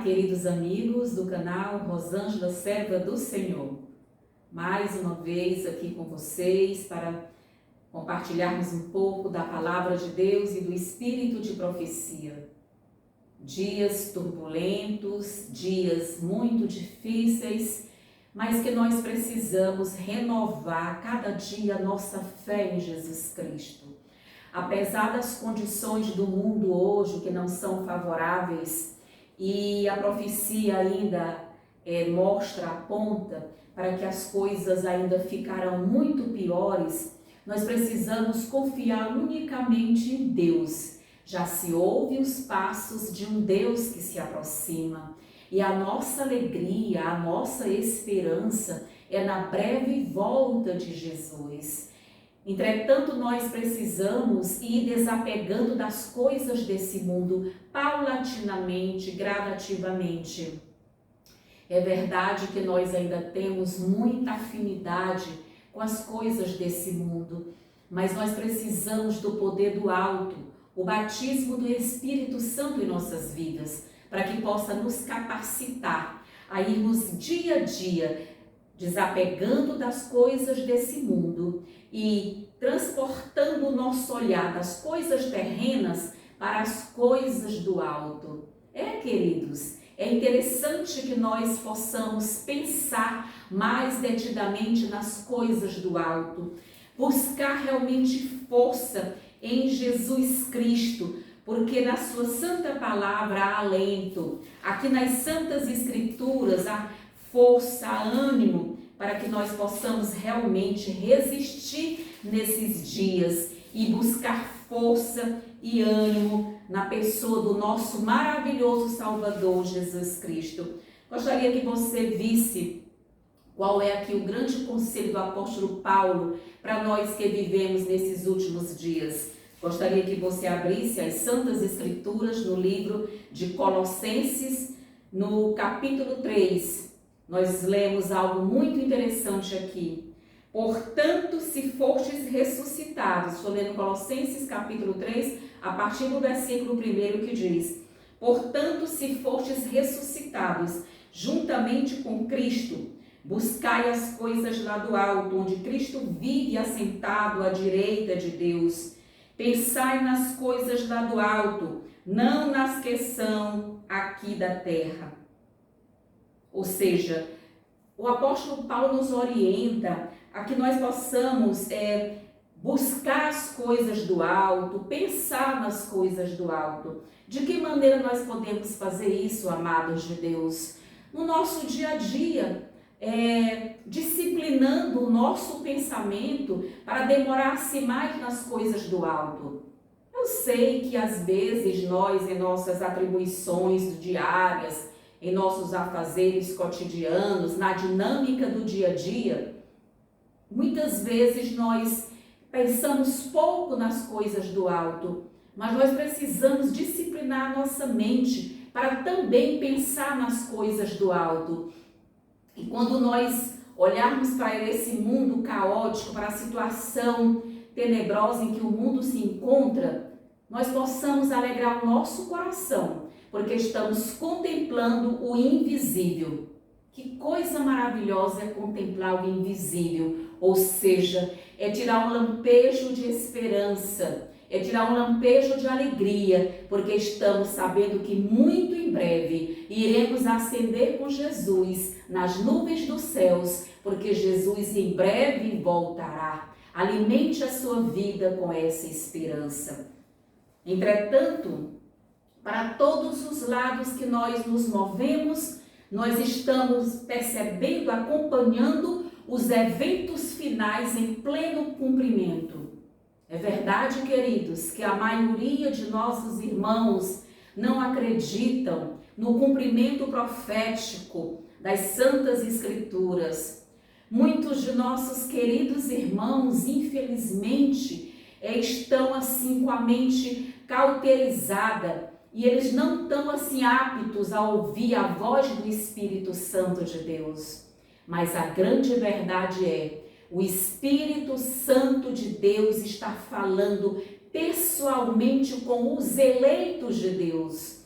queridos amigos do canal Rosângela, serva do Senhor. Mais uma vez aqui com vocês para compartilharmos um pouco da palavra de Deus e do espírito de profecia. Dias turbulentos, dias muito difíceis, mas que nós precisamos renovar cada dia a nossa fé em Jesus Cristo. Apesar das condições do mundo hoje que não são favoráveis, e a profecia ainda aponta para que as coisas ainda ficarão muito piores, nós precisamos confiar unicamente em Deus. Já se ouve os passos de um Deus que se aproxima. E a nossa alegria, a nossa esperança é na breve volta de Jesus. Entretanto, nós precisamos ir desapegando das coisas desse mundo paulatinamente, gradativamente. É verdade que nós ainda temos muita afinidade com as coisas desse mundo, mas nós precisamos do poder do alto, o batismo do Espírito Santo em nossas vidas, para que possa nos capacitar a irmos dia a dia desapegando das coisas desse mundo e transportando o nosso olhar das coisas terrenas para as coisas do alto. Queridos, é interessante que nós possamos pensar mais detidamente nas coisas do alto, buscar realmente força em Jesus Cristo, porque na sua santa palavra há alento. Aqui nas santas escrituras há força, ânimo, para que nós possamos realmente resistir nesses dias e buscar força e ânimo na pessoa do nosso maravilhoso Salvador Jesus Cristo. Gostaria que você visse qual é aqui o grande conselho do apóstolo Paulo para nós que vivemos nesses últimos dias. Gostaria que você abrisse as Santas Escrituras no livro de Colossenses, no capítulo 3. Nós lemos algo muito interessante aqui. Portanto, se fostes ressuscitados, estou lendo Colossenses capítulo 3, a partir do versículo 1 que diz: portanto, se fostes ressuscitados juntamente com Cristo, buscai as coisas lá do alto, onde Cristo vive assentado à direita de Deus. Pensai nas coisas lá do alto, não nas que são aqui da terra. Ou seja, o apóstolo Paulo nos orienta a que nós possamos buscar as coisas do alto, pensar nas coisas do alto. De que maneira nós podemos fazer isso, amados de Deus? No nosso dia a dia, disciplinando o nosso pensamento para demorar-se mais nas coisas do alto. Eu sei que às vezes nós, em nossas atribuições diárias, em nossos afazeres cotidianos, na dinâmica do dia a dia, muitas vezes nós pensamos pouco nas coisas do alto, mas nós precisamos disciplinar a nossa mente para também pensar nas coisas do alto. E quando nós olharmos para esse mundo caótico, para a situação tenebrosa em que o mundo se encontra, nós possamos alegrar o nosso coração, porque estamos contemplando o invisível. Que coisa maravilhosa é contemplar o invisível, ou seja, é tirar um lampejo de esperança, é tirar um lampejo de alegria, porque estamos sabendo que muito em breve iremos ascender com Jesus nas nuvens dos céus, porque Jesus em breve voltará. Alimente a sua vida com essa esperança. Entretanto, para todos os lados que nós nos movemos, nós estamos percebendo, acompanhando os eventos finais em pleno cumprimento. É verdade, queridos, que a maioria de nossos irmãos não acreditam no cumprimento profético das Santas Escrituras. Muitos de nossos queridos irmãos, infelizmente, estão assim com a mente cauterizada e eles não estão assim aptos a ouvir a voz do Espírito Santo de Deus. Mas a grande verdade o Espírito Santo de Deus está falando pessoalmente com os eleitos de Deus.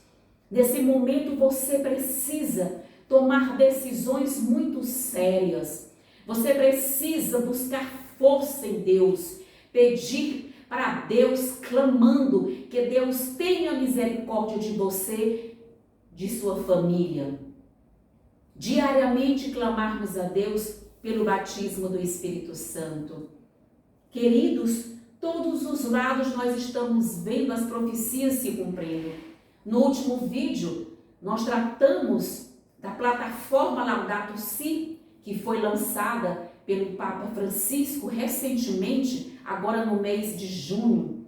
Nesse momento você precisa tomar decisões muito sérias. Você precisa buscar força em Deus, pedir para Deus, clamando que Deus tenha misericórdia de você, de sua família. Diariamente clamarmos a Deus pelo batismo do Espírito Santo. Queridos, todos os lados nós estamos vendo as profecias se cumprindo. No último vídeo, nós tratamos da plataforma Laudato Si, que foi lançada pelo Papa Francisco recentemente, agora no mês de junho.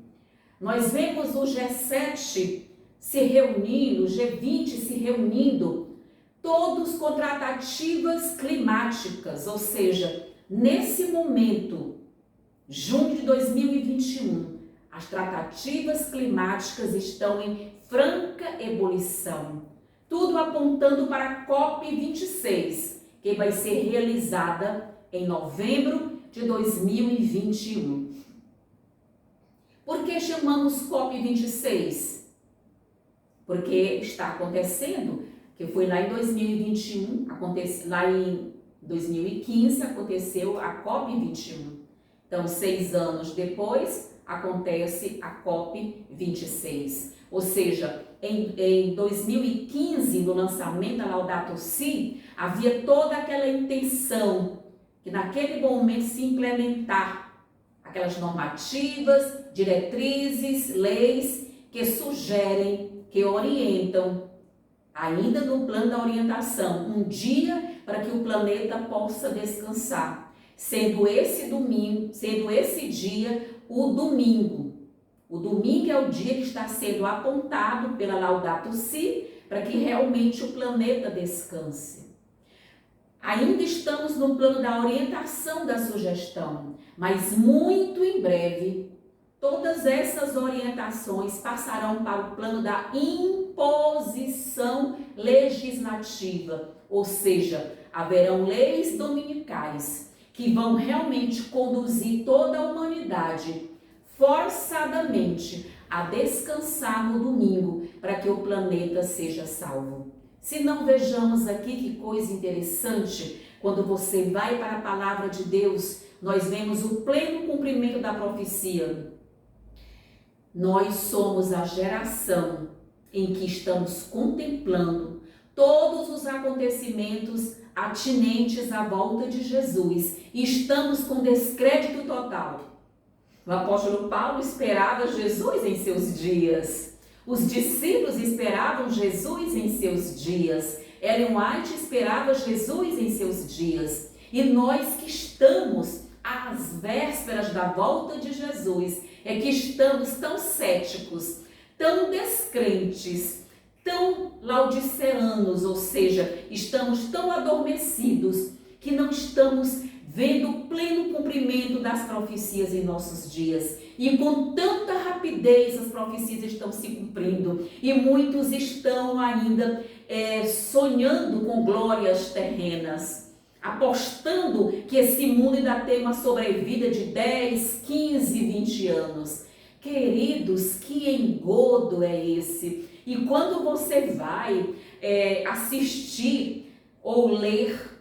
Nós vemos o G7 se reunindo, o G20 se reunindo, todos com tratativas climáticas, ou seja, nesse momento, junho de 2021, as tratativas climáticas estão em franca ebulição. Tudo apontando para a COP26, que vai ser realizada em novembro de 2021. Por que chamamos COP26? Porque está acontecendo, que foi lá em 2021, lá em 2015 aconteceu a COP21. Então, 6 anos depois, acontece a COP26. Ou seja, em 2015, no lançamento da Laudato Si, havia toda aquela intenção que naquele momento se implementar aquelas normativas, diretrizes, leis que sugerem, que orientam, ainda no plano da orientação, um dia para que o planeta possa descansar. Sendo esse dia o domingo. O domingo é o dia que está sendo apontado pela Laudato Si para que realmente o planeta descanse. Ainda estamos no plano da orientação da sugestão, mas muito em breve todas essas orientações passarão para o plano da imposição legislativa, ou seja, haverão leis dominicais que vão realmente conduzir toda a humanidade forçadamente a descansar no domingo para que o planeta seja salvo. Se não, vejamos aqui que coisa interessante, quando você vai para a palavra de Deus, nós vemos o pleno cumprimento da profecia. Nós somos a geração em que estamos contemplando todos os acontecimentos atinentes à volta de Jesus e estamos com descrédito total. O apóstolo Paulo esperava Jesus em seus dias. Os discípulos esperavam Jesus em seus dias. Ellen White esperava Jesus em seus dias. E nós que estamos às vésperas da volta de Jesus, é que estamos tão céticos, tão descrentes, tão laodiceanos, ou seja, estamos tão adormecidos que não estamos vendo o pleno cumprimento das profecias em nossos dias. E com tanta rapidez as profecias estão se cumprindo e muitos estão ainda sonhando com glórias terrenas, apostando que esse mundo ainda tem uma sobrevida de 10, 15, 20 anos. Queridos, que engodo é esse? E quando você vai assistir ou ler,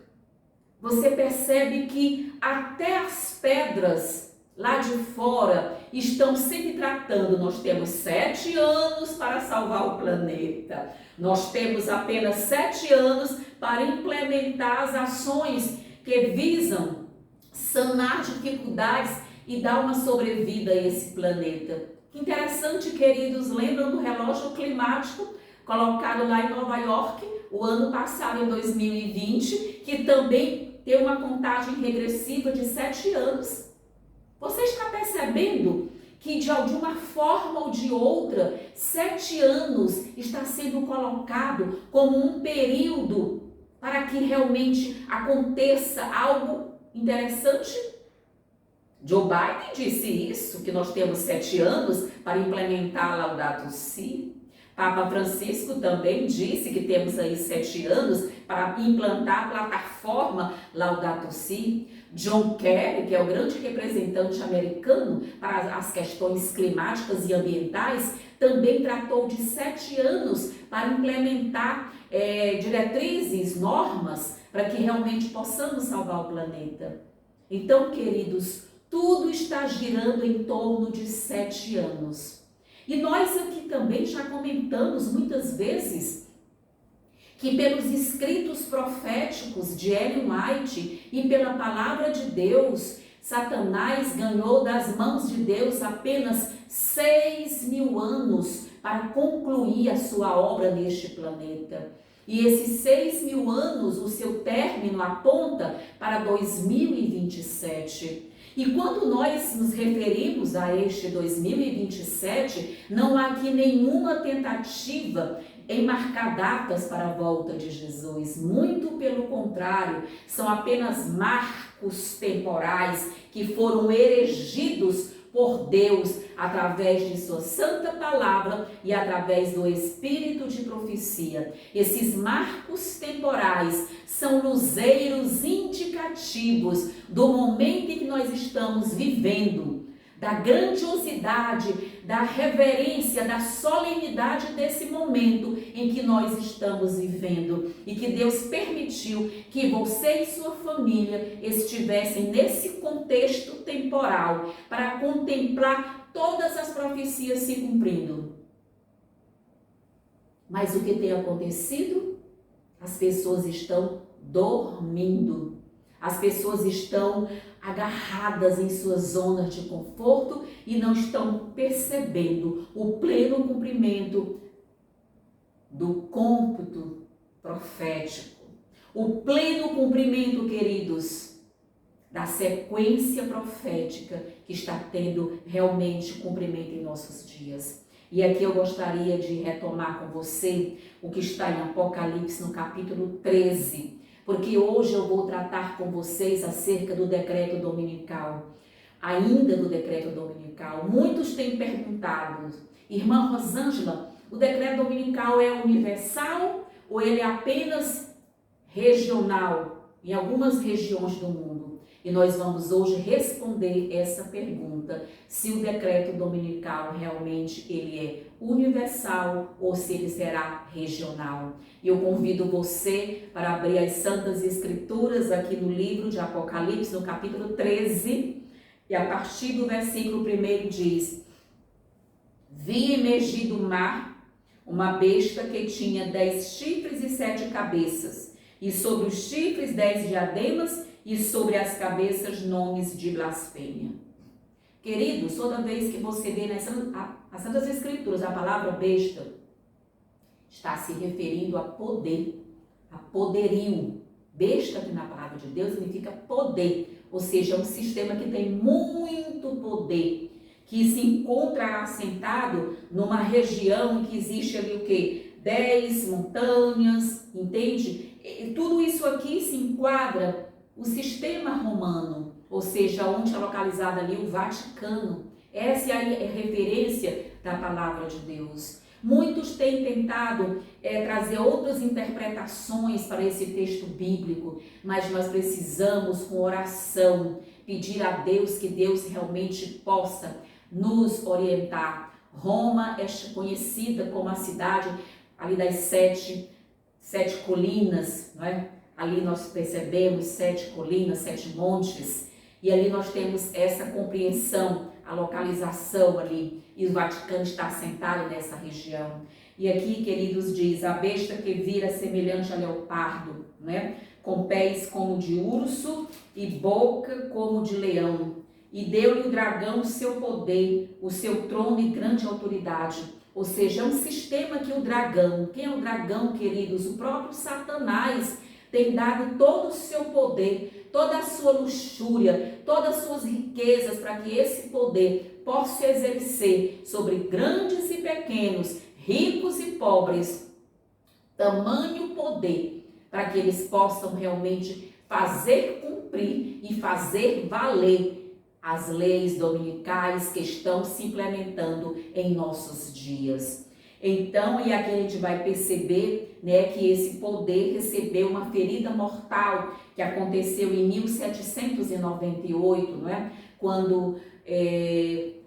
você percebe que até as pedras lá de fora estão sempre tratando. Nós temos 7 anos para salvar o planeta. Nós temos apenas 7 anos para implementar as ações que visam sanar dificuldades e dar uma sobrevida a esse planeta. Que interessante, queridos, lembram do relógio climático colocado lá em Nova York o ano passado, em 2020, que também tem uma contagem regressiva de 7 anos. Você está percebendo que de alguma forma ou de outra, 7 anos está sendo colocado como um período para que realmente aconteça algo interessante? Joe Biden disse isso, que nós temos 7 anos para implementar a Laudato Si. Papa Francisco também disse que temos aí 7 anos para implantar a plataforma Laudato Si. John Kerry, que é o grande representante americano para as questões climáticas e ambientais, também tratou de 7 anos para implementar diretrizes, normas, para que realmente possamos salvar o planeta. Então, queridos, tudo está girando em torno de 7 anos. E nós aqui também já comentamos muitas vezes que pelos escritos proféticos de Ellen White e pela palavra de Deus, Satanás ganhou das mãos de Deus apenas 6.000 anos para concluir a sua obra neste planeta. E esses 6.000 anos, o seu término aponta para 2027. E quando nós nos referimos a este 2027, não há aqui nenhuma tentativa em marcar datas para a volta de Jesus. Muito pelo contrário, são apenas marcos temporais que foram erigidos por Deus através de sua santa palavra e através do espírito de profecia. Esses marcos temporais são luzeiros indicativos do momento em que nós estamos vivendo, da grandiosidade, da reverência, da solenidade desse momento em que nós estamos vivendo e que Deus permitiu que você e sua família estivessem nesse contexto temporal para contemplar todas as profecias se cumprindo. Mas o que tem acontecido? As pessoas estão dormindo. As pessoas estão agarradas em suas zonas de conforto e não estão percebendo o pleno cumprimento do cômputo profético. O pleno cumprimento, queridos, da sequência profética que está tendo realmente cumprimento em nossos dias. E aqui eu gostaria de retomar com você o que está em Apocalipse, no capítulo 13, porque hoje eu vou tratar com vocês acerca do decreto dominical. Ainda do decreto dominical, muitos têm perguntado, irmã Rosângela, o decreto dominical é universal ou ele é apenas regional, em algumas regiões do mundo? E nós vamos hoje responder essa pergunta, se o decreto dominical realmente ele é universal ou se ele será regional. E eu convido você para abrir as Santas Escrituras aqui no livro de Apocalipse, no capítulo 13, e a partir do versículo 1 diz: Vi emergir do mar uma besta que tinha 10 chifres e 7 cabeças, e sobre os chifres 10 diademas, e sobre as cabeças nomes de blasfêmia. Queridos, toda vez que você vê nas Santas Escrituras a palavra besta, está se referindo a poder, a poderio. Besta aqui na palavra de Deus significa poder, ou seja, é um sistema que tem muito poder, que se encontra assentado numa região em que existe ali o quê? 10 montanhas, entende? E tudo isso aqui se enquadra o sistema romano, ou seja, onde é localizado ali o Vaticano. Essa é a referência da palavra de Deus. Muitos têm tentado trazer outras interpretações para esse texto bíblico, mas nós precisamos, com oração, pedir a Deus que Deus realmente possa nos orientar. Roma é conhecida como a cidade ali das sete colinas, não é? Ali nós percebemos 7 colinas, 7 montes, e ali nós temos essa compreensão, a localização ali, e o Vaticano está assentado nessa região. E aqui, queridos, diz: a besta que vira semelhante a leopardo, né? Com pés como de urso e boca como de leão. E deu-lhe o dragão o seu poder, o seu trono e grande autoridade. Ou seja, é um sistema que o dragão, quem é o dragão, queridos? O próprio Satanás tem dado todo o seu poder, toda a sua luxúria, todas as suas riquezas, para que esse poder possa exercer sobre grandes e pequenos, ricos e pobres, tamanho poder, para que eles possam realmente fazer cumprir e fazer valer as leis dominicais que estão se implementando em nossos dias. Então, e aqui a gente vai perceber, né, que esse poder recebeu uma ferida mortal que aconteceu em 1798, não é? Quando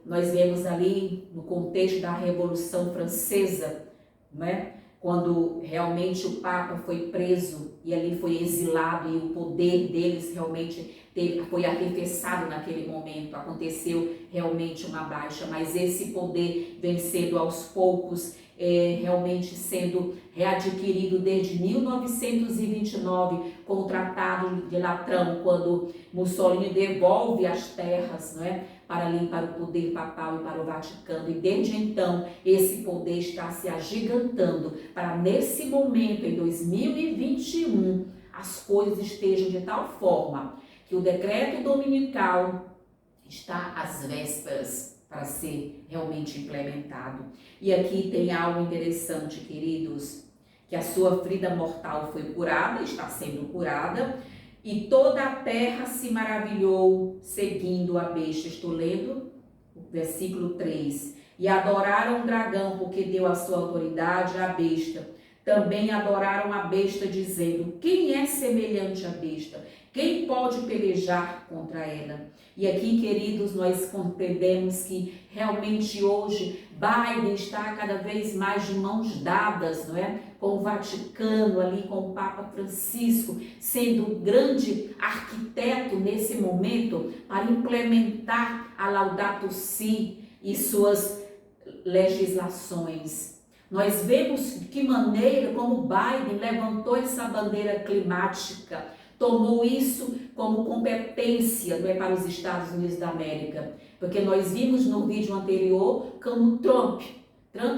nós vemos ali no contexto da Revolução Francesa, né? Quando realmente o Papa foi preso e ali foi exilado e o poder deles realmente foi arrefecido naquele momento, aconteceu realmente uma baixa, mas esse poder vem sendo aos poucos, realmente sendo readquirido desde 1929 com o Tratado de Latrão, quando Mussolini devolve as terras, não é, para o poder papal e para o Vaticano, e desde então esse poder está se agigantando para nesse momento, em 2021, as coisas estejam de tal forma que o decreto dominical está às vésperas para ser realmente implementado. E aqui tem algo interessante, queridos, que a sua ferida mortal foi curada, está sendo curada, e toda a terra se maravilhou seguindo a besta. Estou lendo o versículo 3. E adoraram o dragão, porque deu a sua autoridade à besta. Também adoraram a besta, dizendo: quem é semelhante à besta? Quem pode pelejar contra ela? E aqui, queridos, nós compreendemos que realmente hoje Biden está cada vez mais de mãos dadas, não é? Com o Vaticano ali, com o Papa Francisco, sendo o grande arquiteto nesse momento para implementar a Laudato Si e suas legislações. Nós vemos de que maneira como Biden levantou essa bandeira climática, tomou isso como competência, não é, para os Estados Unidos da América. Porque nós vimos no vídeo anterior como Trump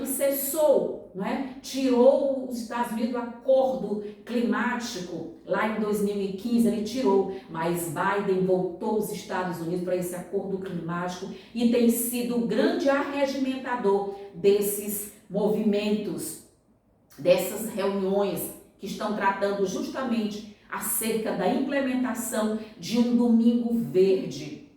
cessou, não é? Tirou os Estados Unidos do acordo climático, lá em 2015 ele tirou, mas Biden voltou os Estados Unidos para esse acordo climático e tem sido o grande arregimentador desses movimentos, dessas reuniões que estão tratando justamente acerca da implementação de um domingo verde,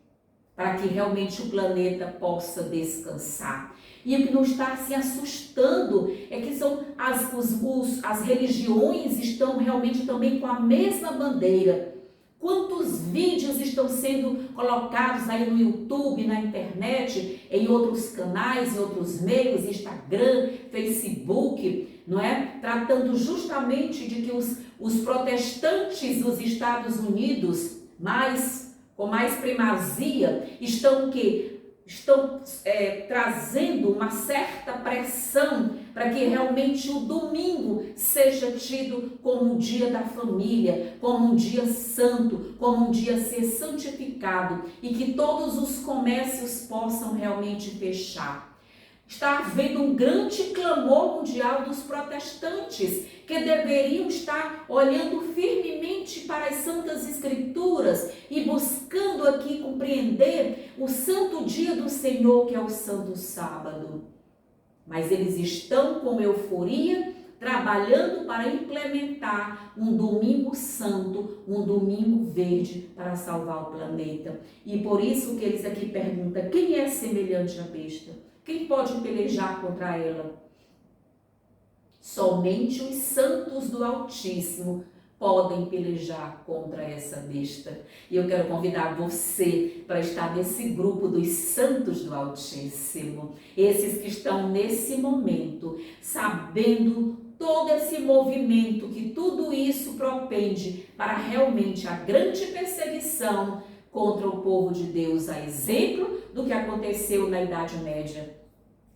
para que realmente o planeta possa descansar. E o que não está se assustando é que são as religiões estão realmente também com a mesma bandeira. Quantos vídeos estão sendo colocados aí no YouTube, na internet, em outros canais, em outros meios, Instagram, Facebook, não é? Tratando justamente de que os protestantes dos Estados Unidos, com mais primazia, estão trazendo uma certa pressão para que realmente o domingo seja tido como um dia da família, como um dia santo, como um dia a ser santificado e que todos os comércios possam realmente fechar. Está havendo um grande clamor mundial dos protestantes que deveriam estar olhando firmemente para as Santas Escrituras e buscando aqui compreender o santo dia do Senhor, que é o Santo Sábado. Mas eles estão com euforia, trabalhando para implementar um domingo santo, um domingo verde para salvar o planeta. E por isso que eles aqui perguntam: quem é semelhante à besta? Quem pode pelejar contra ela? Somente os santos do Altíssimo podem pelejar contra essa besta. E eu quero convidar você para estar nesse grupo dos santos do Altíssimo. Esses que estão nesse momento, sabendo todo esse movimento, que tudo isso propende para realmente a grande perseguição contra o povo de Deus, a exemplo do que aconteceu na Idade Média.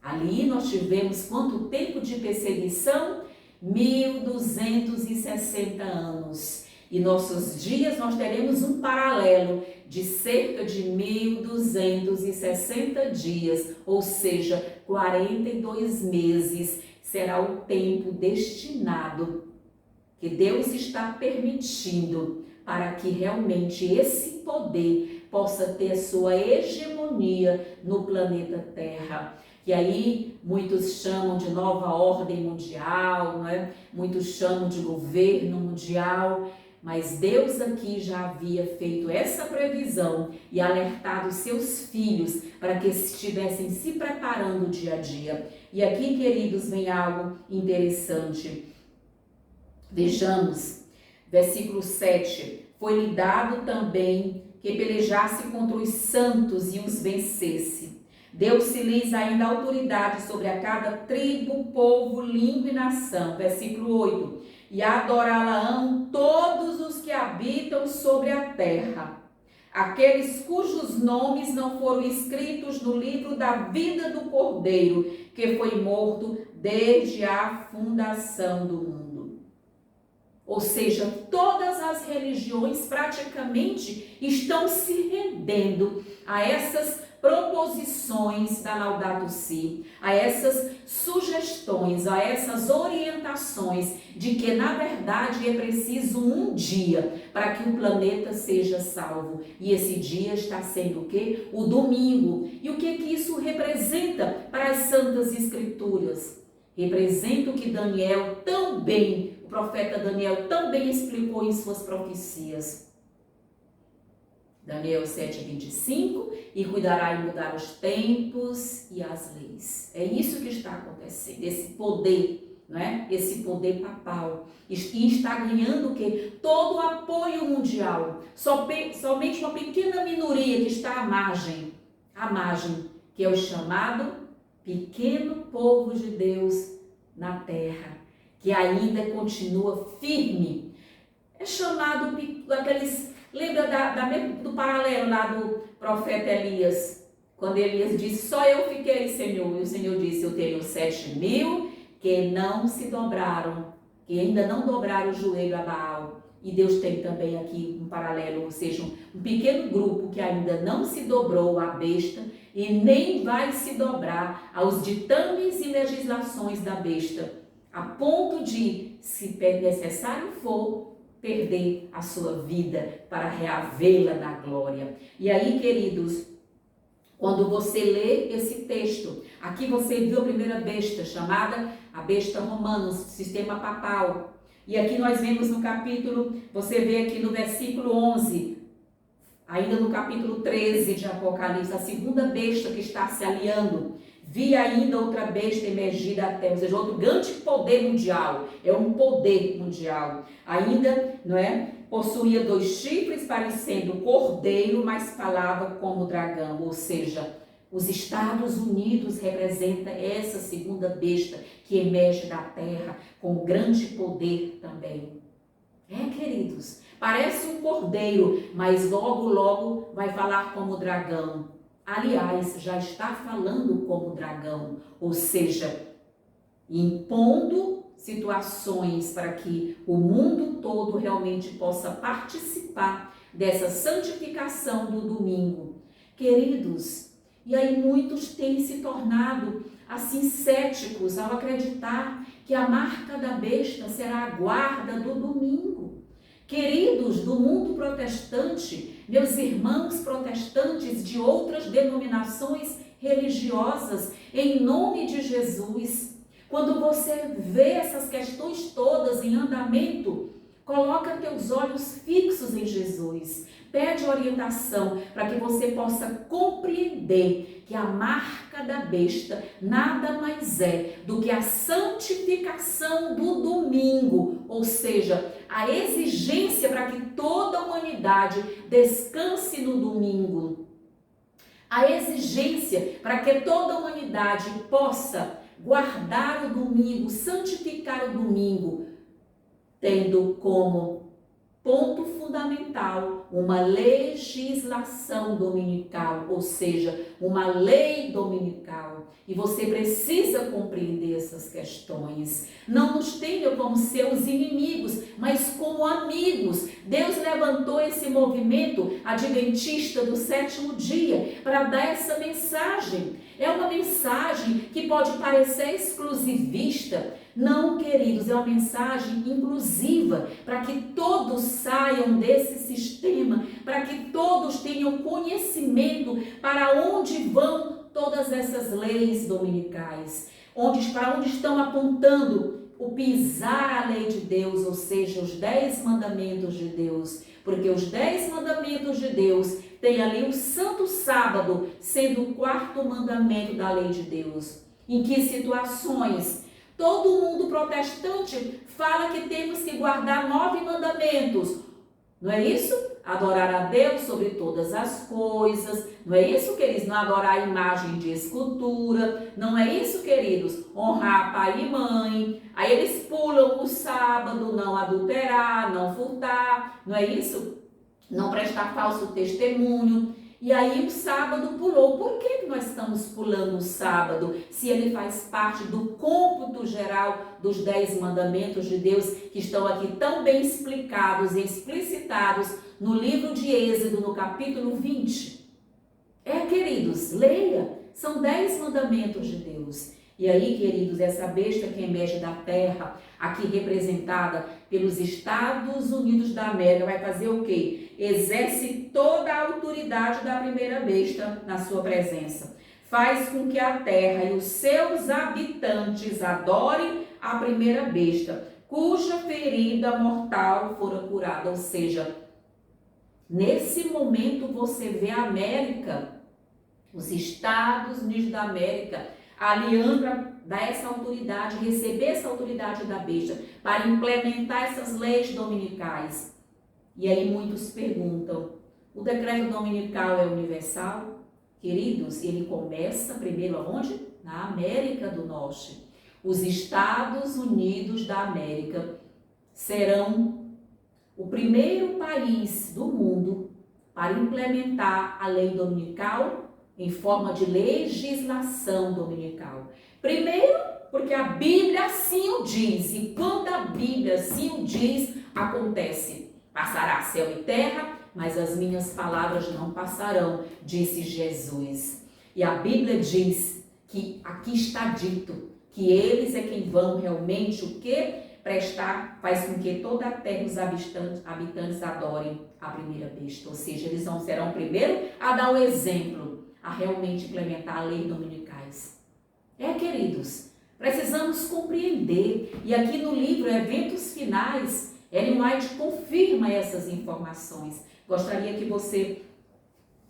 Ali nós tivemos quanto tempo de perseguição? 1260 anos. E nossos dias nós teremos um paralelo de cerca de 1260 dias, ou seja, 42 meses será o tempo destinado que Deus está permitindo para que realmente esse poder possa ter sua hegemonia no planeta Terra. E aí muitos chamam de nova ordem mundial, não é? Muitos chamam de governo mundial, mas Deus aqui já havia feito essa previsão e alertado seus filhos para que estivessem se preparando dia a dia. E aqui, queridos, vem algo interessante. Vejamos, versículo 7. Foi-lhe dado também que pelejasse contra os santos e os vencesse. Deu-se-lhes ainda autoridade sobre a cada tribo, povo, língua e nação. Versículo 8. E adorá-la-ão todos os que habitam sobre a terra, aqueles cujos nomes não foram escritos no livro da vida do Cordeiro, que foi morto desde a fundação do mundo. Ou seja, todas as religiões praticamente estão se rendendo a essas proposições da Laudato Si, a essas sugestões, a essas orientações de que, na verdade, é preciso um dia para que o planeta seja salvo. E esse dia está sendo o quê? O domingo. E o que isso representa para as Santas Escrituras? Representa o que Daniel também, o profeta Daniel também explicou em suas profecias. Daniel 7:25, e cuidará em mudar os tempos e as leis. É isso que está acontecendo, esse poder, não é? Esse poder papal. E está ganhando o quê? Todo o apoio mundial. Somente uma pequena minoria que está à margem, que é o chamado pequeno povo de Deus na terra, que ainda continua firme. É chamado aqueles... Lembra do paralelo lá do profeta Elias? Quando Elias disse, só eu fiquei, Senhor. E o Senhor disse, eu tenho 7.000 que não se dobraram, que ainda não dobraram o joelho a Baal. E Deus tem também aqui um paralelo, ou seja, um pequeno grupo que ainda não se dobrou à besta e nem vai se dobrar aos ditames e legislações da besta, a ponto de, se necessário for, perder a sua vida para reavê-la na glória. E aí, queridos, quando você lê esse texto, aqui você viu a primeira besta, chamada a besta romana, sistema papal. E aqui nós vemos no capítulo, você vê aqui no versículo 11, ainda no capítulo 13 de Apocalipse, a segunda besta que está se aliando. Vi ainda outra besta emergir da terra, ou seja, outro grande poder mundial, é um poder mundial. Ainda, não é? Possuía 2 chifres, parecendo cordeiro, mas falava como dragão, ou seja, os Estados Unidos representa essa segunda besta que emerge da terra com grande poder também. Queridos, parece um cordeiro, mas logo, logo vai falar como dragão. Aliás, já está falando como dragão, ou seja, impondo situações para que o mundo todo realmente possa participar dessa santificação do domingo. Queridos, e aí muitos têm se tornado assim céticos ao acreditar que a marca da besta será a guarda do domingo. Queridos do mundo protestante, meus irmãos protestantes de outras denominações religiosas, em nome de Jesus, quando você vê essas questões todas em andamento, coloca teus olhos fixos em Jesus. Pede orientação para que você possa compreender que a marca da besta nada mais é do que a santificação do domingo, ou seja, a exigência para que toda a humanidade descanse no domingo. A exigência para que toda a humanidade possa guardar o domingo, santificar o domingo, tendo como ponto fundamental uma legislação dominical, ou seja, uma lei dominical. E você precisa compreender essas questões. Não nos tenha como seus inimigos, mas como amigos. Deus levantou esse movimento adventista do 7º dia para dar essa mensagem. É uma mensagem que pode parecer exclusivista. Não, queridos, é uma mensagem inclusiva, para que todos saiam desse sistema, para que todos tenham conhecimento para onde vão todas essas leis dominicais, para onde estão apontando o pisar a lei de Deus, ou seja, os 10 mandamentos de Deus, porque os 10 mandamentos de Deus tem ali o Santo Sábado, sendo o 4º mandamento da lei de Deus. Em que situações? Todo mundo protestante fala que temos que guardar 9 mandamentos. Não é isso? Adorar a Deus sobre todas as coisas. Não é isso, queridos? Não adorar a imagem de escultura. Não é isso, queridos? Honrar pai e mãe. Aí eles pulam o sábado, não adulterar, não furtar. Não é isso? Não prestar falso testemunho. E aí o sábado pulou. Por que nós estamos pulando o sábado? Se ele faz parte do cômputo geral dos 10 mandamentos de Deus, que estão aqui tão bem explicados e explicitados no livro de Êxodo, no capítulo 20. Queridos, leia. São 10 mandamentos de Deus. E aí, queridos, essa besta que emerge da terra, aqui representada pelos Estados Unidos da América, vai fazer o quê? Exerce toda a autoridade da primeira besta na sua presença. Faz com que a terra e os seus habitantes adorem a primeira besta, cuja ferida mortal fora curada. Ou seja, nesse momento você vê a América, os Estados Unidos da América, aliando para dar essa autoridade, receber essa autoridade da besta, para implementar essas leis dominicais. E aí muitos perguntam, o decreto dominical é universal? Queridos, ele começa primeiro aonde? Na América do Norte. Os Estados Unidos da América serão o primeiro país do mundo para implementar a lei dominical em forma de legislação dominical. Primeiro, porque a Bíblia assim o diz, e quando a Bíblia assim o diz, acontece. Passará céu e terra, mas as minhas palavras não passarão, disse Jesus. E a Bíblia diz que aqui está dito que eles é quem vão realmente o quê? Prestar, faz com que toda a terra e os habitantes adorem a primeira besta. Ou seja, eles serão primeiro a dar o exemplo, a realmente implementar a lei dominicais. Queridos, precisamos compreender. E aqui no livro Eventos Finais, Ellen White confirma essas informações. Gostaria que você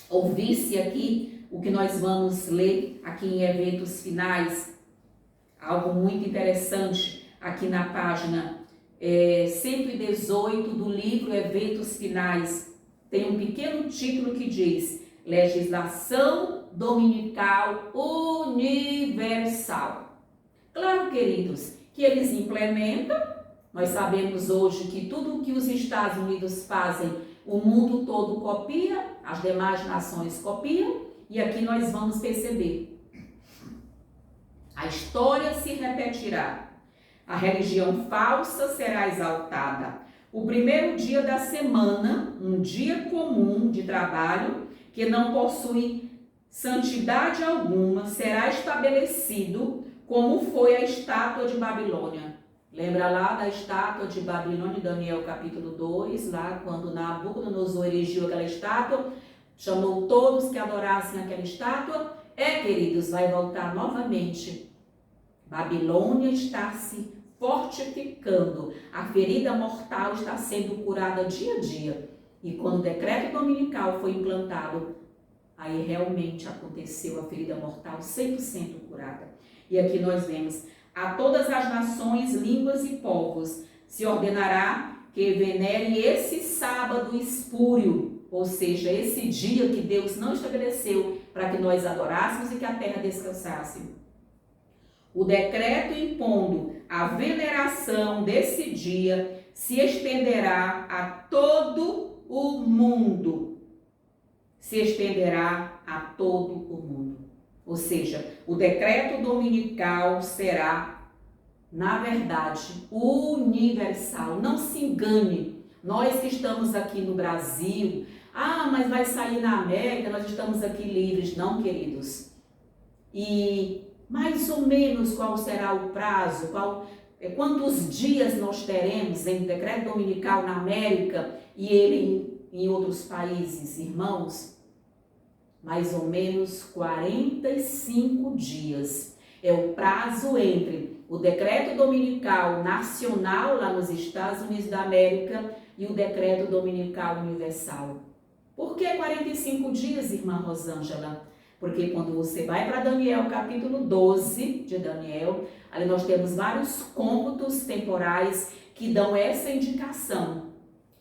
ouvisse aqui o que nós vamos ler aqui em Eventos Finais. Algo muito interessante aqui na página 118 do livro Eventos Finais. Tem um pequeno título que diz Legislação Dominical Universal. Claro, queridos, que eles implementam. Nós sabemos hoje que tudo o que os Estados Unidos fazem, o mundo todo copia, as demais nações copiam, e aqui nós vamos perceber. A história se repetirá. A religião falsa será exaltada. O primeiro dia da semana, um dia comum de trabalho, que não possui santidade alguma, será estabelecido como foi a estátua de Babilônia. Lembra lá da estátua de Babilônia, Daniel capítulo 2, lá quando Nabucodonosor erigiu aquela estátua, chamou todos que adorassem aquela estátua. Queridos, vai voltar novamente. Babilônia está se fortificando, a ferida mortal está sendo curada dia a dia. E quando o decreto dominical foi implantado, aí realmente aconteceu a ferida mortal 100% curada. E aqui nós vemos, a todas as nações, línguas e povos se ordenará que venere esse sábado espúrio, ou seja, esse dia que Deus não estabeleceu para que nós adorássemos e que a terra descansasse. O decreto impondo a veneração desse dia se estenderá a todo o mundo. Se estenderá a todo o mundo. Ou seja, o decreto dominical será, na verdade, universal. Não se engane. Nós que estamos aqui no Brasil, mas vai sair na América, nós estamos aqui livres. Não, queridos. E mais ou menos qual será o prazo, quantos dias nós teremos em decreto dominical na América e ele em outros países, irmãos? Mais ou menos 45 dias. É o prazo entre o decreto dominical nacional lá nos Estados Unidos da América e o decreto dominical universal. Por que 45 dias, irmã Rosângela? Porque quando você vai para Daniel, capítulo 12 de Daniel, ali nós temos vários cômputos temporais que dão essa indicação,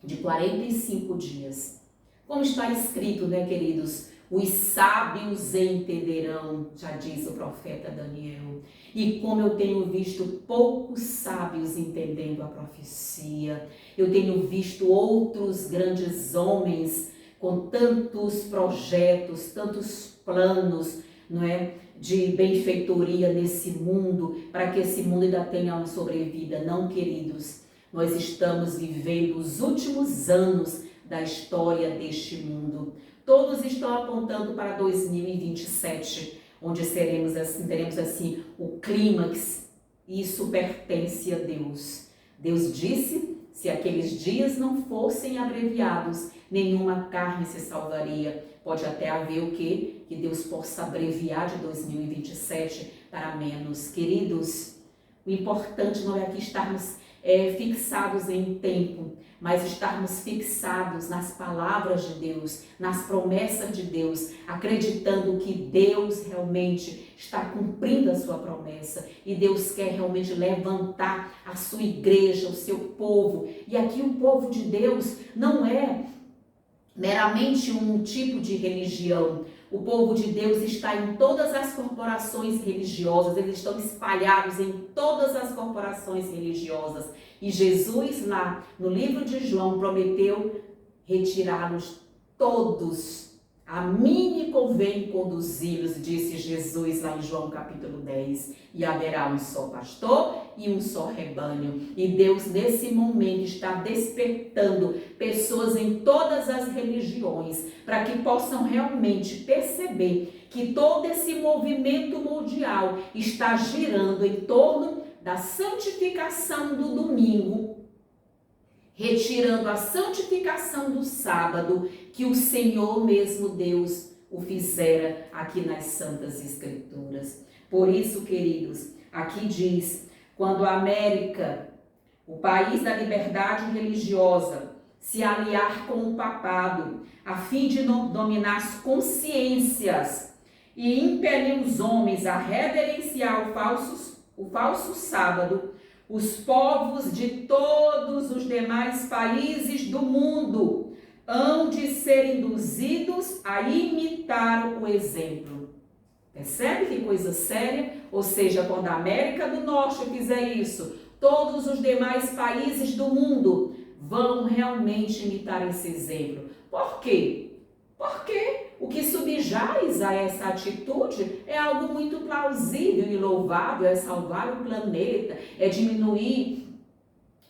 de 45 dias. Como está escrito, né, queridos? Os sábios entenderão, já diz o profeta Daniel. E como eu tenho visto poucos sábios entendendo a profecia, eu tenho visto outros grandes homens com tantos projetos, tantos planos, não é, de benfeitoria nesse mundo, para que esse mundo ainda tenha uma sobrevida. Não, queridos, nós estamos vivendo os últimos anos da história deste mundo. Todos estão apontando para 2027, onde teremos assim o clímax. Isso pertence a Deus. Deus disse: se aqueles dias não fossem abreviados, nenhuma carne se salvaria. Pode até haver o quê? Que Deus possa abreviar de 2027 para menos. Queridos, o importante não é aqui estarmos fixados em tempo, mas estarmos fixados nas palavras de Deus, nas promessas de Deus, acreditando que Deus realmente está cumprindo a sua promessa e Deus quer realmente levantar a sua igreja, o seu povo. E aqui o povo de Deus não é meramente um tipo de religião. O povo de Deus está em todas as corporações religiosas, eles estão espalhados em todas as corporações religiosas. E Jesus, lá no livro de João, prometeu retirá-los todos. A mim me convém conduzi-los, disse Jesus lá em João capítulo 10. E haverá um só pastor e um só rebanho. E Deus nesse momento está despertando pessoas em todas as religiões para que possam realmente perceber que todo esse movimento mundial está girando em torno da santificação do domingo, retirando a santificação do sábado, que o Senhor mesmo Deus o fizera aqui nas Santas Escrituras. Por isso, queridos, aqui diz, quando a América, o país da liberdade religiosa, se aliar com o papado, a fim de dominar as consciências e impelir os homens a reverenciar o falso sábado, os povos de todos os demais países do mundo hão de ser induzidos a imitar o exemplo. Percebe que coisa séria? Ou seja, quando a América do Norte fizer isso, todos os demais países do mundo vão realmente imitar esse exemplo. Por quê? Porque o que subjaz a essa atitude é algo muito plausível e louvável, é salvar o planeta, é diminuir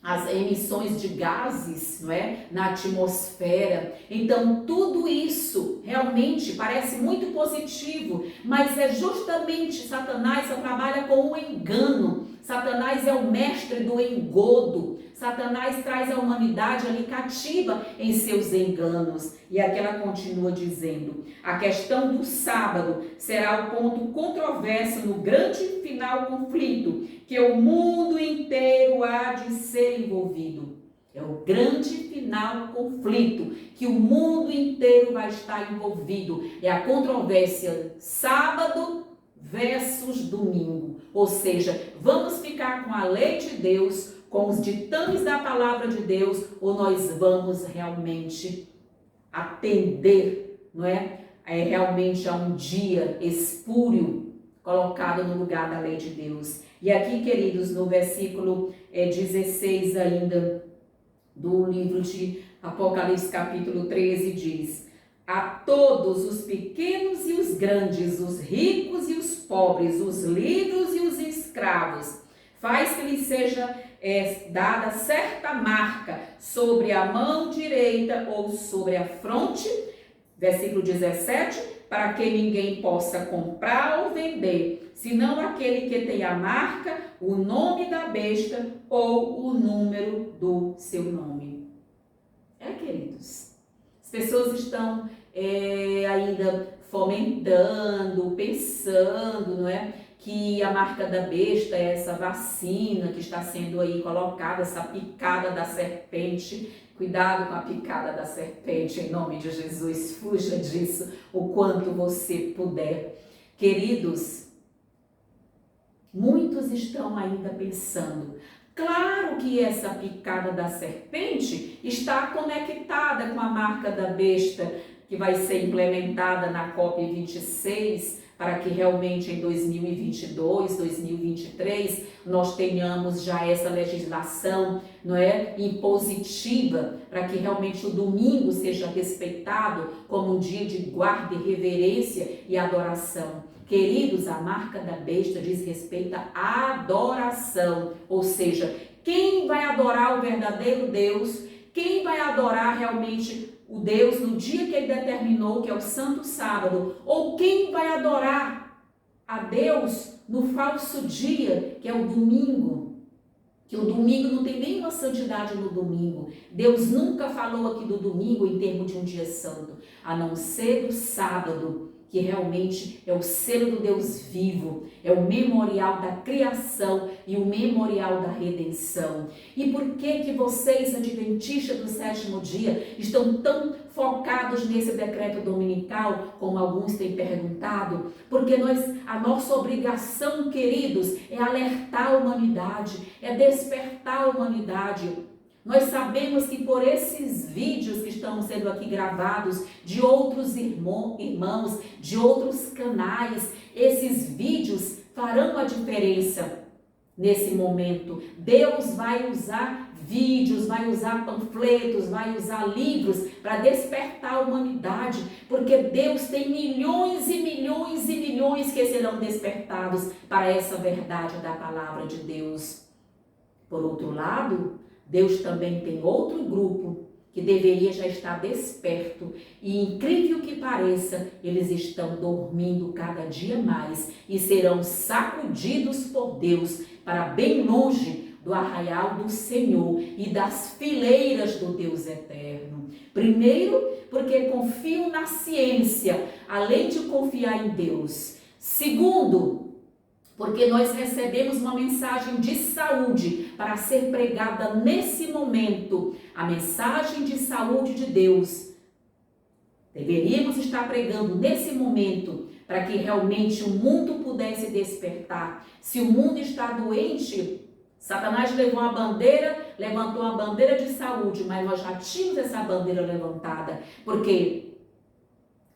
as emissões de gases, não é, na atmosfera. Então, tudo isso realmente parece muito positivo, mas é justamente Satanás só trabalha com o engano. Satanás é o mestre do engodo. Satanás traz a humanidade ali cativa em seus enganos. E aqui ela continua dizendo, a questão do sábado será o ponto controverso no grande final conflito, que o mundo inteiro há de ser envolvido. É o grande final conflito, que o mundo inteiro vai estar envolvido. É a controvérsia sábado versus domingo. Ou seja, vamos ficar com a lei de Deus, com os ditames da palavra de Deus, ou nós vamos realmente atender, não é? Realmente a um dia espúrio colocado no lugar da lei de Deus. E aqui, queridos, no versículo 16 ainda do livro de Apocalipse capítulo 13 diz: a todos os pequenos e os grandes, os ricos e os pobres, os livres e os escravos, faz que lhes seja dada certa marca sobre a mão direita ou sobre a fronte, versículo 17, para que ninguém possa comprar ou vender, senão aquele que tem a marca, o nome da besta ou o número do seu nome. Queridos, as pessoas estão ainda fomentando, pensando, não é? Que a marca da besta é essa vacina que está sendo aí colocada, essa picada da serpente. Cuidado com a picada da serpente, em nome de Jesus, fuja disso o quanto você puder. Queridos, muitos estão ainda pensando, Claro que essa picada da serpente está conectada com a marca da besta, que vai ser implementada na COP26, para que realmente em 2022, 2023, nós tenhamos já essa legislação, não é, impositiva, para que realmente o domingo seja respeitado como um dia de guarda e reverência e adoração. Queridos, a marca da besta diz respeito à adoração, ou seja, quem vai adorar o verdadeiro Deus, quem vai adorar realmente o Deus no dia que ele determinou, que é o Santo Sábado, ou quem vai adorar a Deus no falso dia, que é o domingo, que o domingo não tem nenhuma santidade no domingo. Deus nunca falou aqui do domingo em termos de um dia santo, a não ser do sábado, que realmente é o selo do Deus vivo, é o memorial da criação e o memorial da redenção. E por que vocês, adventistas do sétimo dia, estão tão focados nesse decreto dominical, como alguns têm perguntado? Porque a nossa obrigação, queridos, é alertar a humanidade, é despertar a humanidade. Nós sabemos que por esses vídeos que estão sendo aqui gravados de outros irmãos, de outros canais, esses vídeos farão a diferença nesse momento. Deus vai usar vídeos, vai usar panfletos, vai usar livros para despertar a humanidade, porque Deus tem milhões e milhões e milhões que serão despertados para essa verdade da palavra de Deus. Por outro lado, Deus também tem outro grupo que deveria já estar desperto e, incrível que pareça, eles estão dormindo cada dia mais e serão sacudidos por Deus para bem longe do arraial do Senhor e das fileiras do Deus eterno. Primeiro, porque confiam na ciência, além de confiar em Deus. Segundo, porque nós recebemos uma mensagem de saúde para ser pregada nesse momento. A mensagem de saúde de Deus. Deveríamos estar pregando nesse momento para que realmente o mundo pudesse despertar. Se o mundo está doente, Satanás levantou a bandeira de saúde, mas nós já tínhamos essa bandeira levantada, porque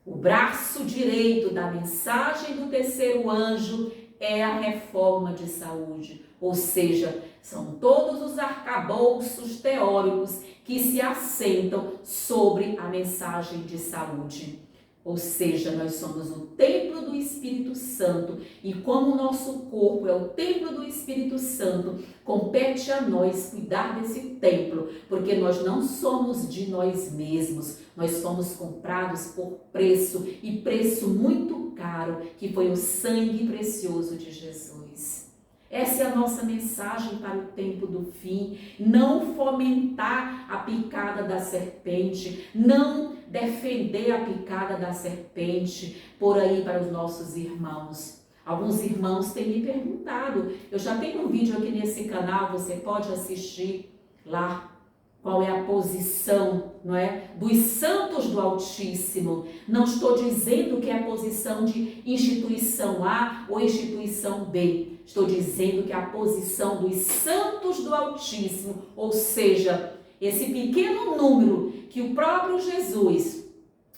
o braço direito da mensagem do terceiro anjo é a reforma de saúde, ou seja, são todos os arcabouços teóricos que se assentam sobre a mensagem de saúde. Ou seja, nós somos o templo do Espírito Santo e como o nosso corpo é o templo do Espírito Santo, compete a nós cuidar desse templo, porque nós não somos de nós mesmos, nós fomos comprados por preço e preço muito caro, que foi o sangue precioso de Jesus. Essa é a nossa mensagem para o tempo do fim. Não fomentar a picada da serpente, não defender a picada da serpente por aí para os nossos irmãos. Alguns irmãos têm me perguntado, eu já tenho um vídeo aqui nesse canal, você pode assistir lá, qual é a posição, não é, dos santos do Altíssimo. Não estou dizendo que é a posição de instituição A ou instituição B. Estou dizendo que é a posição dos santos do Altíssimo, ou seja, esse pequeno número que o próprio Jesus,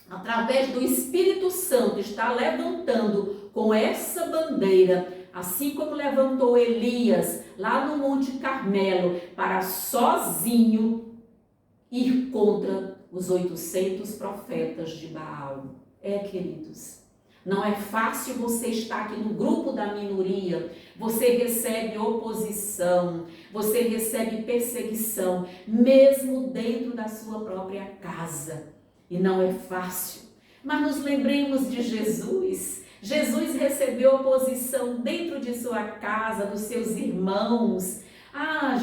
através do Espírito Santo, está levantando com essa bandeira, assim como levantou Elias lá no Monte Carmelo, para sozinho ir contra os 800 profetas de Baal. Queridos, não é fácil você estar aqui no grupo da minoria. Você recebe oposição, você recebe perseguição, mesmo dentro da sua própria casa. E não é fácil. Mas nos lembremos de Jesus. Jesus recebeu oposição dentro de sua casa, dos seus irmãos.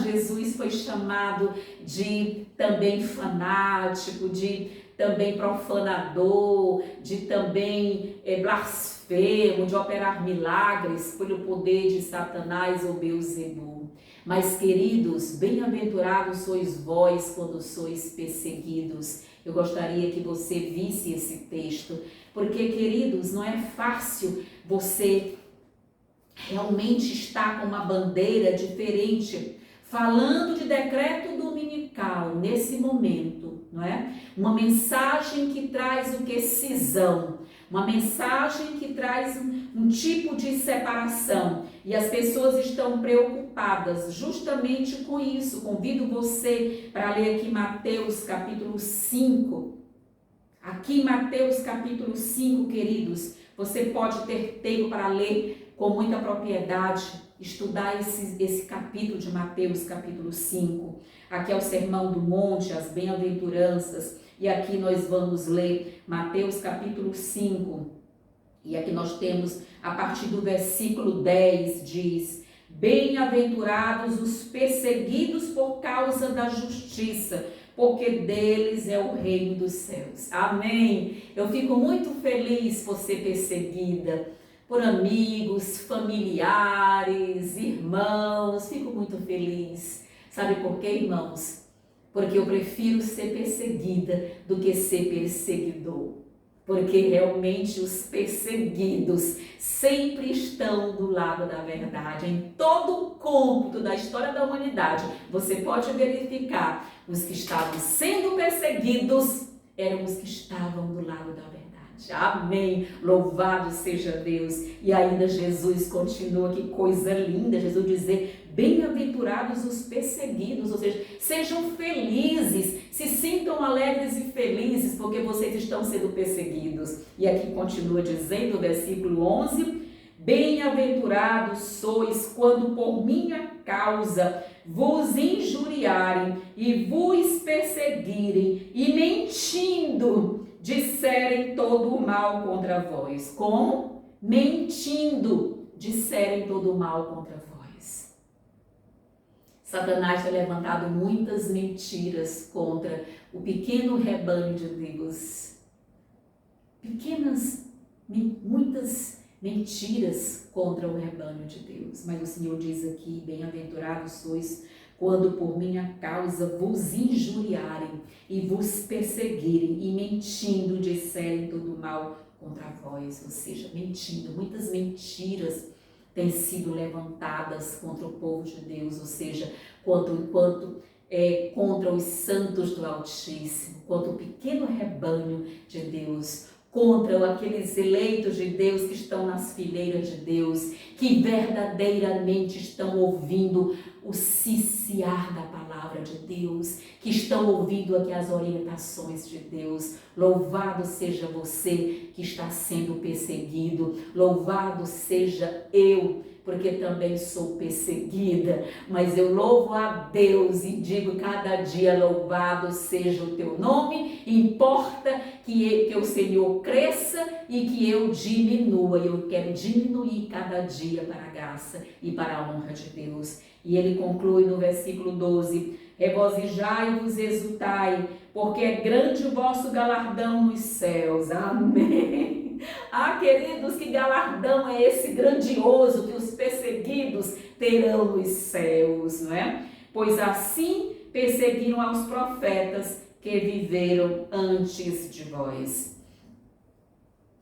Jesus foi chamado de também fanático, de também profanador, de também blasfemo, de operar milagres pelo poder de Satanás ou Beelzebul. Mas, queridos, bem-aventurados sois vós quando sois perseguidos. Eu gostaria que você visse esse texto, porque, queridos, não é fácil você realmente estar com uma bandeira diferente, falando de decreto dominical nesse momento, não é? Uma mensagem que traz o que? Cisão. Uma mensagem que traz um tipo de separação. E as pessoas estão preocupadas justamente com isso. Convido você para ler aqui Mateus capítulo 5. Aqui em Mateus capítulo 5, queridos, você pode ter tempo para ler com muita propriedade, estudar esse capítulo de Mateus capítulo 5. Aqui é o Sermão do Monte, as bem-aventuranças, e aqui nós vamos ler Mateus capítulo 5. E aqui nós temos, a partir do versículo 10, diz: bem-aventurados os perseguidos por causa da justiça, porque deles é o reino dos céus. Amém. Eu fico muito feliz por ser perseguida por amigos, familiares, irmãos. Fico muito feliz. Sabe por quê, irmãos? Porque eu prefiro ser perseguida do que ser perseguidor. Porque realmente os perseguidos sempre estão do lado da verdade. Em todo o cômputo da história da humanidade, você pode verificar, os que estavam sendo perseguidos eram os que estavam do lado da verdade. Amém. Louvado seja Deus. E ainda Jesus continua, que coisa linda, Jesus dizer: bem-aventurados os perseguidos, ou seja, sejam felizes, se sintam alegres e felizes, porque vocês estão sendo perseguidos. E aqui continua dizendo o versículo 11: bem-aventurados sois quando por minha causa vos injuriarem e vos perseguirem e mentindo disserem todo o mal contra vós. Como? Mentindo disserem todo o mal contra vós. Satanás tem levantado muitas mentiras contra o pequeno rebanho de Deus. Muitas mentiras contra o rebanho de Deus. Mas o Senhor diz aqui: bem-aventurados sois quando por minha causa vos injuriarem e vos perseguirem e mentindo disserem todo mal contra vós. Ou seja, mentindo, muitas mentiras têm sido levantadas contra o povo de Deus, ou seja, contra os santos do Altíssimo, contra o pequeno rebanho de Deus, contra aqueles eleitos de Deus que estão nas fileiras de Deus, que verdadeiramente estão ouvindo o ciciar da palavra de Deus, que estão ouvindo aqui as orientações de Deus. Louvado seja você que está sendo perseguido, louvado seja eu, porque também sou perseguida, mas eu louvo a Deus e digo cada dia: louvado seja o teu nome. Importa que o Senhor cresça e que eu diminua. Eu quero diminuir cada dia para a graça e para a honra de Deus. E ele conclui no versículo 12: regozijai-vos, exultai, porque é grande o vosso galardão nos céus. Amém. Ah, queridos, que galardão é esse grandioso que os perseguidos terão nos céus, não é? Pois assim perseguiram aos profetas que viveram antes de vós.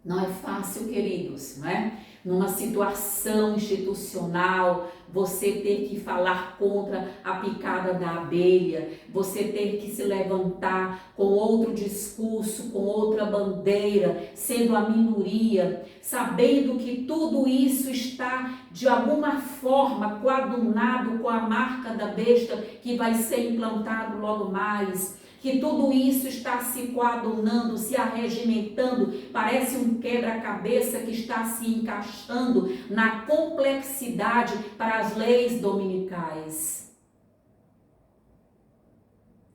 Não é fácil, queridos, não é? Numa situação institucional, você ter que falar contra a picada da abelha, você ter que se levantar com outro discurso, com outra bandeira, sendo a minoria, sabendo que tudo isso está de alguma forma coadunado com a marca da besta que vai ser implantado logo mais. Que tudo isso está se coadunando, se arregimentando, parece um quebra-cabeça que está se encaixando na complexidade para as leis dominicais.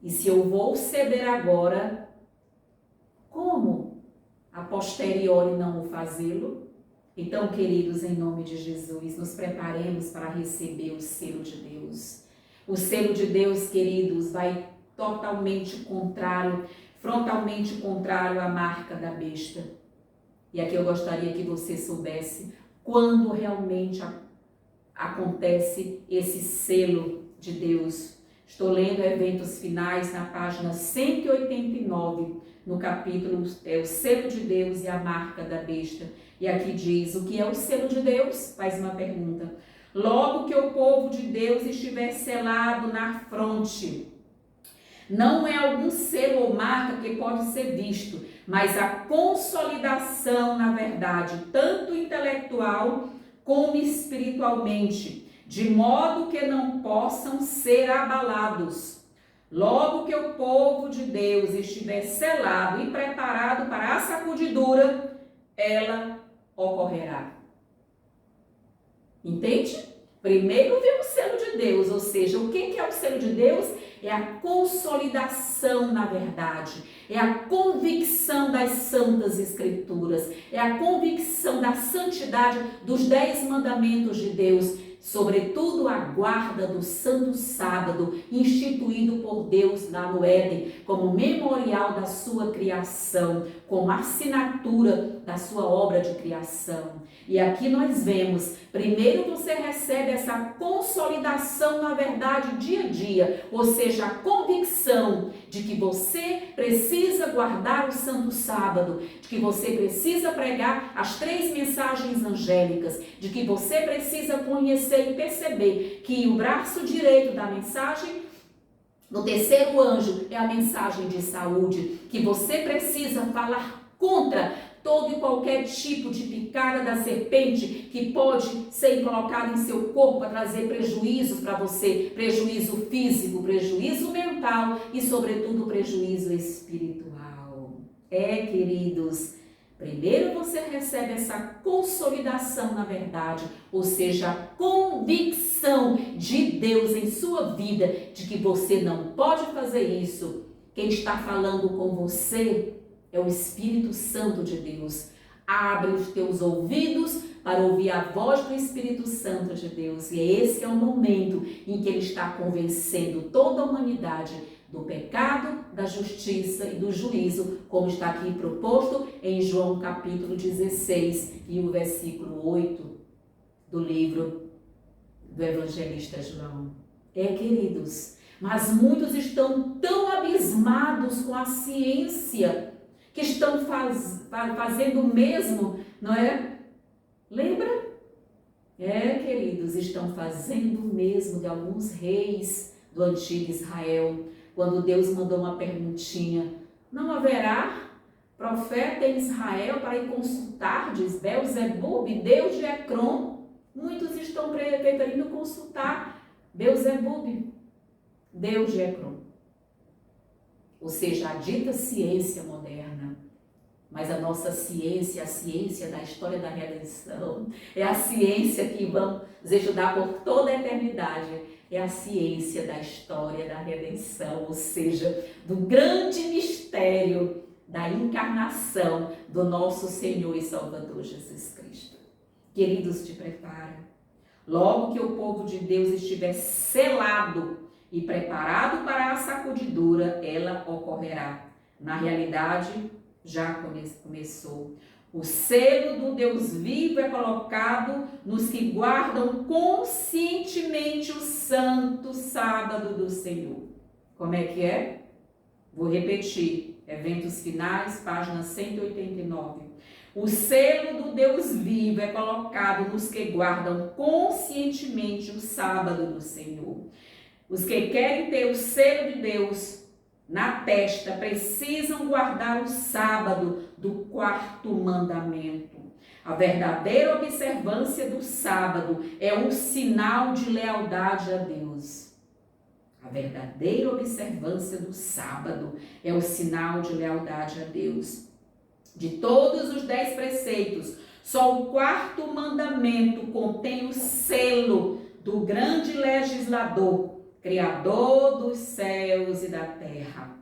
E se eu vou ceder agora, como a posteriori não o fazê-lo? Então, queridos, em nome de Jesus, nos preparemos para receber o selo de Deus. O selo de Deus, queridos, vai totalmente contrário, frontalmente contrário à marca da besta. E aqui eu gostaria que você soubesse quando realmente acontece esse selo de Deus. Estou lendo Eventos Finais na página 189, no capítulo o selo de Deus e a marca da besta. E aqui diz: o que é o selo de Deus? Faz uma pergunta. Logo que o povo de Deus estiver selado na fronte. Não é algum selo ou marca que pode ser visto, mas a consolidação na verdade, tanto intelectual como espiritualmente, de modo que não possam ser abalados. Logo que o povo de Deus estiver selado e preparado para a sacudidura, ela ocorrerá. Entende? Primeiro vem o selo de Deus, ou seja, o que é o selo de Deus? É a consolidação na verdade, é a convicção das santas escrituras, é a convicção da santidade dos 10 mandamentos de Deus, sobretudo a guarda do santo sábado, instituído por Deus lá no Éden, como memorial da sua criação, como assinatura da sua obra de criação. E aqui nós vemos, primeiro você recebe essa consolidação na verdade dia a dia, ou seja, a convicção de que você precisa guardar o santo sábado, de que você precisa pregar as 3 mensagens angélicas, de que você precisa conhecer e perceber que o braço direito da mensagem do terceiro anjo é a mensagem de saúde, que você precisa falar contra todo e qualquer tipo de picada da serpente que pode ser colocada em seu corpo para trazer prejuízos para você, prejuízo físico, prejuízo mental e, sobretudo, prejuízo espiritual. Queridos, primeiro você recebe essa consolidação na verdade, ou seja, a convicção de Deus em sua vida de que você não pode fazer isso. Quem está falando com você é o Espírito Santo de Deus. Abre os teus ouvidos para ouvir a voz do Espírito Santo de Deus. E esse é o momento em que ele está convencendo toda a humanidade do pecado, da justiça e do juízo, como está aqui proposto em João capítulo 16 e o versículo 8 do livro do evangelista João. Queridos, mas muitos estão tão abismados com a ciência que estão fazendo o mesmo, não é? Lembra? Queridos, estão fazendo o mesmo de alguns reis do antigo Israel, quando Deus mandou uma perguntinha: não haverá profeta em Israel para ir consultar, diz Belzebub, Deus de Ecrom? Muitos estão preferindo consultar Belzebub, Deus de Ecrom. Ou seja, a dita ciência moderna. Mas a nossa ciência, a ciência da história da redenção, é a ciência que vamos estudar por toda a eternidade. É a ciência da história da redenção, ou seja, do grande mistério da encarnação do nosso Senhor e Salvador Jesus Cristo. Queridos, te prepara. Logo que o povo de Deus estiver selado e preparado para a sacudidura, ela ocorrerá. Na realidade, já começou. O selo do Deus vivo é colocado nos que guardam conscientemente o santo sábado do Senhor. Como é que é? Vou repetir. Eventos Finais, página 189. O selo do Deus vivo é colocado nos que guardam conscientemente o sábado do Senhor. Os que querem ter o selo de Deus na testa precisam guardar o sábado do 4º mandamento. A verdadeira observância do sábado é um sinal de lealdade a Deus. A verdadeira observância do sábado é o sinal de lealdade a Deus. De todos os 10 preceitos, só o 4º mandamento contém o selo do grande legislador, Criador dos céus e da terra.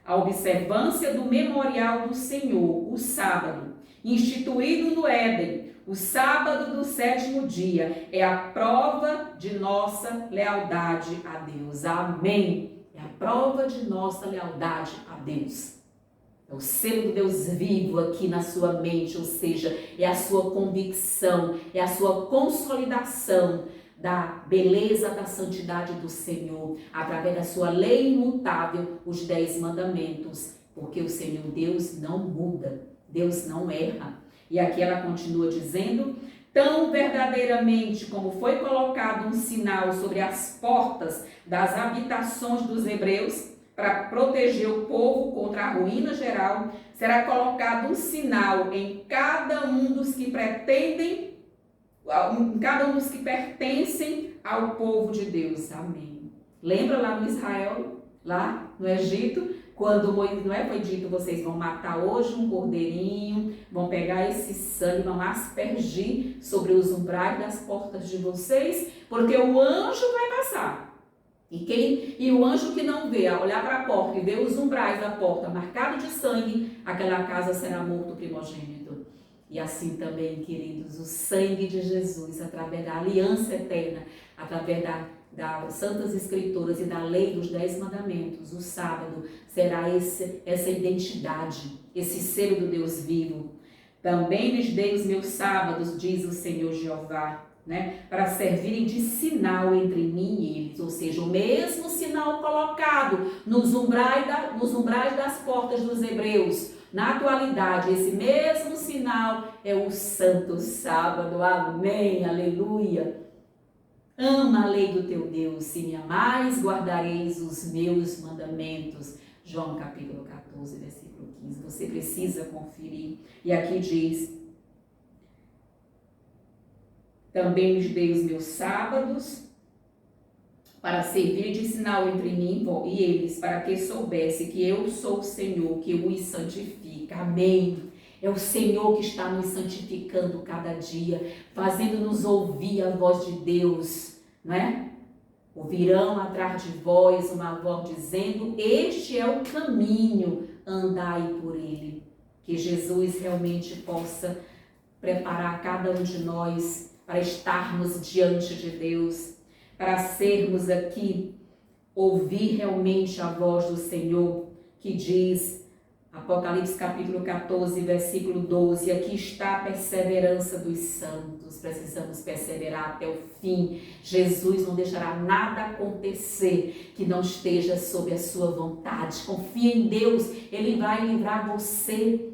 A observância do memorial do Senhor, o sábado, instituído no Éden, o sábado do 7º dia, é a prova de nossa lealdade a Deus. Amém. É a prova de nossa lealdade a Deus. É o selo do Deus vivo aqui na sua mente, ou seja, é a sua convicção, é a sua consolidação da beleza da santidade do Senhor, através da sua lei imutável, os 10 mandamentos, porque o Senhor Deus não muda, Deus não erra. E aqui ela continua dizendo: Tão verdadeiramente como foi colocado um sinal sobre as portas das habitações dos hebreus, para proteger o povo contra a ruína geral, será colocado um sinal em cada um dos que pertencem ao povo de Deus. Amém. Lembra lá no Israel, lá no Egito, quando Moisés, não é, foi dito, vocês vão matar hoje um cordeirinho, vão pegar esse sangue, vão aspergir sobre os umbrais das portas de vocês, porque o anjo vai passar. E o anjo que não vê, ao olhar para a porta e vê os umbrais da porta marcados de sangue, aquela casa será morto primogênito. E assim também, queridos, o sangue de Jesus, através da aliança eterna, através das Santas Escrituras e da lei dos 10 mandamentos, o sábado será essa identidade, esse selo do Deus vivo. Também lhes dei os meus sábados, diz o Senhor Jeová, para servirem de sinal entre mim e eles, ou seja, o mesmo sinal colocado nos umbrais das portas dos hebreus. Na atualidade, esse mesmo sinal é o Santo Sábado. Amém, aleluia. Ama a lei do teu Deus, se me amais, guardareis os meus mandamentos. João capítulo 14, versículo 15. Você precisa conferir. E aqui diz: também lhes dei os meus sábados para servir de sinal entre mim e eles, para que soubesse que eu sou o Senhor, que os santifica. Amém. É o Senhor que está nos santificando cada dia, fazendo-nos ouvir a voz de Deus, não é? Ouvirão atrás de vós uma voz dizendo: este é o caminho, andai por ele. Que Jesus realmente possa preparar cada um de nós para estarmos diante de Deus, para sermos aqui, ouvir realmente a voz do Senhor, que diz, Apocalipse capítulo 14, versículo 12, aqui está a perseverança dos santos, precisamos perseverar até o fim. Jesus não deixará nada acontecer que não esteja sob a sua vontade. Confia em Deus, Ele vai livrar você,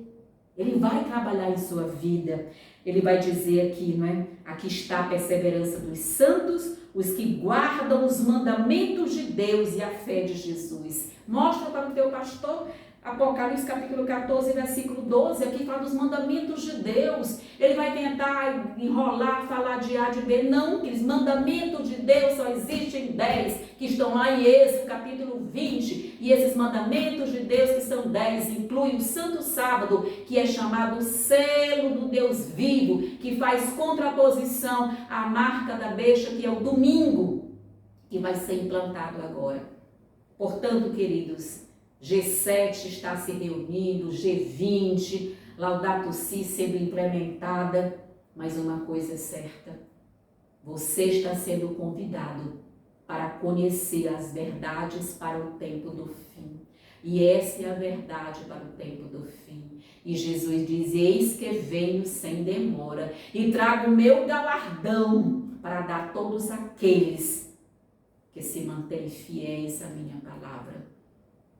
Ele vai trabalhar em sua vida. Ele vai dizer aqui, não é? Aqui está a perseverança dos santos, os que guardam os mandamentos de Deus e a fé de Jesus. Mostra para o teu pastor, Apocalipse capítulo 14, versículo 12, aqui fala dos mandamentos de Deus. Ele vai tentar enrolar, falar de A, de B. Não, que os mandamentos de Deus só existem 10, que estão lá em Êxodo capítulo 20. E esses mandamentos de Deus, que são 10, incluem o Santo Sábado, que é chamado selo do Deus vivo, que faz contraposição à marca da besta, que é o domingo, que vai ser implantado agora. Portanto, queridos, G7 está se reunindo, G20, Laudato Si sendo implementada, mas uma coisa é certa, você está sendo convidado para conhecer as verdades para o tempo do fim. E essa é a verdade para o tempo do fim. E Jesus diz: eis que venho sem demora e trago o meu galardão para dar a todos aqueles que se mantêm fiéis à minha palavra.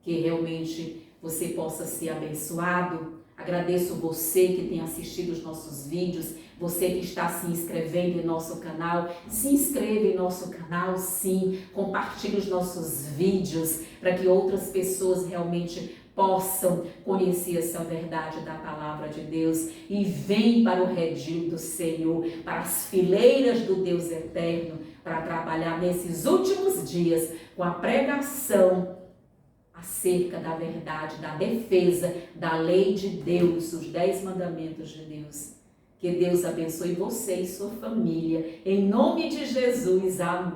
Que realmente você possa ser abençoado. Agradeço você que tem assistido os nossos vídeos, você que está se inscrevendo em nosso canal. Se inscreva em nosso canal, sim. Compartilhe os nossos vídeos para que outras pessoas realmente possam conhecer essa verdade da palavra de Deus e vem para o redil do Senhor, para as fileiras do Deus eterno, para trabalhar nesses últimos dias com a pregação acerca da verdade, da defesa da lei de Deus, os 10 mandamentos de Deus. Que Deus abençoe você e sua família. Em nome de Jesus, amém.